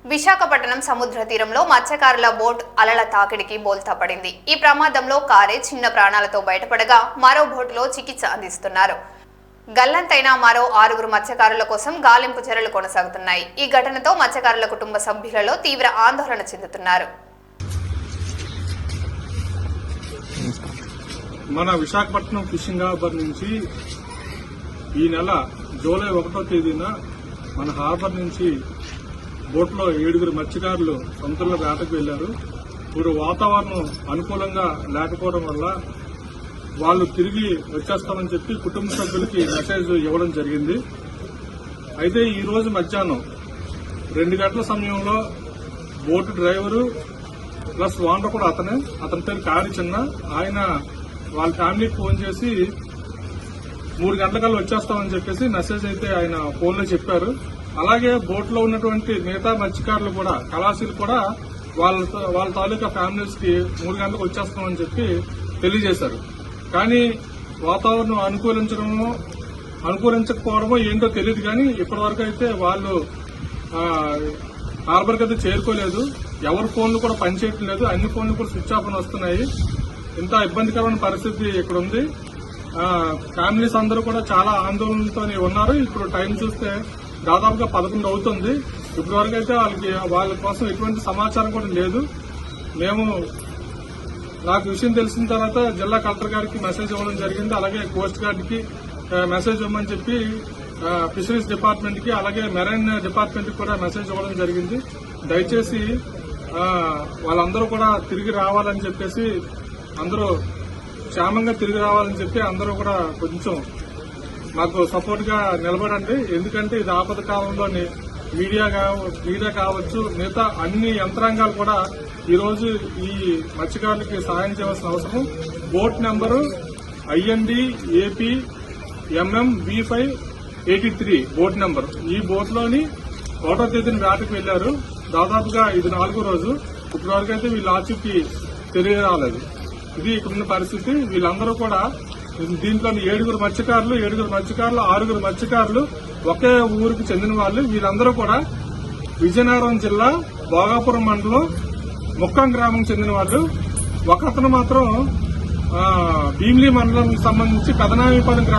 విశాఖపట్నం సముద్ర తీరంలో మత్స్యకారుల బోట్ అలల తాకిడికి బోల్తా పడింది. ఈ ప్రమాదంలో కారే చిన్న ప్రాణాలతో బయటపడగా మరో బోటులో చికిత్స అందిస్తున్నారు. గల్లంతైన మరో 6 మత్స్యకారుల కోసం గాలింపు చర్యలు కొనసాగుతున్నాయి. ఈ ఘటనతో మత్స్యకారుల కుటుంబ సభ్యులలో తీవ్ర ఆందోళన చెందుతున్నారు. మన విశాఖపట్నం ఫిషింగ్ హార్బర్ నుంచి ఈ నెల జూలై 1వ తేదీన మన హార్బర్ నుంచి బోట్లో 7 మత్స్యకారులు సముద్రంలో వేటకు వెళ్లారు. ఇప్పుడు వాతావరణం అనుకూలంగా లేకపోవడం వల్ల వాళ్ళు తిరిగి వచ్చేస్తామని చెప్పి కుటుంబ సభ్యులకి మెసేజ్ ఇవ్వడం జరిగింది. అయితే ఈ రోజు మధ్యాహ్నం 2 గంటల సమయంలో బోటు డ్రైవరు ప్లస్ ఓనర్ కూడా అతని పేరు కారి చిన్న, ఆయన వాళ్ళ ఫ్యామిలీకి ఫోన్ చేసి 3 గంటలకల్లా వచ్చేస్తామని చెప్పేసి మెసేజ్ అయితే ఆయన ఫోన్లో చెప్పారు. అలాగే బోట్ లో ఉన్నటువంటి మిగతా మత్స్యకారులు కూడా కళాశీలు కూడా వాళ్ళ తాలూకా ఫ్యామిలీస్ కి 3 గంటలకు వచ్చేస్తామని చెప్పి తెలియజేశారు. కానీ వాతావరణం అనుకూలించకపోవడమో ఏంటో తెలియదు. కానీ ఇప్పటి వరకు అయితే వాళ్ళు హార్బర్కి అయితే చేరుకోలేదు. ఎవరి ఫోన్లు కూడా పనిచేయటం లేదు. అన్ని ఫోన్లు కూడా స్విచ్ ఆఫ్ అని వస్తున్నాయి. ఇంత ఇబ్బందికరమైన పరిస్థితి ఇక్కడ ఉంది. ఫ్యామిలీస్ అందరూ కూడా చాలా ఆందోళనతో ఉన్నారు. ఇప్పుడు టైం చూస్తే దాదాపుగా 11 అవుతుంది. ఇప్పటి వరకు అయితే వాళ్ళ కోసం ఎటువంటి సమాచారం కూడా లేదు. నాకు విషయం తెలిసిన తర్వాత జిల్లా కలెక్టర్ గారికి మెసేజ్ ఇవ్వడం జరిగింది. అలాగే కోస్ట్ గార్డ్ కి మెసేజ్ ఇవ్వమని చెప్పి ఫిషరీస్ డిపార్ట్మెంట్ కి అలాగే మెరైన్ డిపార్ట్మెంట్ కి కూడా మెసేజ్ ఇవ్వడం జరిగింది. దయచేసి వాళ్ళందరూ కూడా తిరిగి రావాలని చెప్పేసి, అందరూ క్షేమంగా తిరిగి రావాలని చెప్పి అందరూ కూడా కొంచెం మాకు సపోర్ట్ గా నిలబడండి. ఎందుకంటే ఇది ఆపద కాలంలోని మీడియా కావచ్చు, మిగతా అన్ని యంత్రాంగాలు కూడా ఈ రోజు ఈ మత్స్యకారులకి సహాయం చేయవలసిన అవసరం. Boat number IND-AP MM-B583 boat number. ఈ బోట్ లోని 1వ తేదీన వేటకు వెళ్లారు. దాదాపుగా ఇది 4వ రోజు. ఇప్పటి వరకు అయితే వీళ్ళ ఆచూకీ తెలియరాలేదు. ఇది ఇక్కడున్న పరిస్థితి. వీళ్ళందరూ కూడా దీంట్లో 7 మత్స్యకారులు 6 మత్స్యకారులు ఒకే ఊరికి చెందిన వాళ్ళు. వీళ్ళందరూ కూడా విజయనగరం జిల్లా భోగాపురం మండలం ముక్కం గ్రామం చెందిన వాళ్ళు. ఒకతను మాత్రం భీమిలి మండలం సంబంధించి పెదనామిపాలెం గ్రామం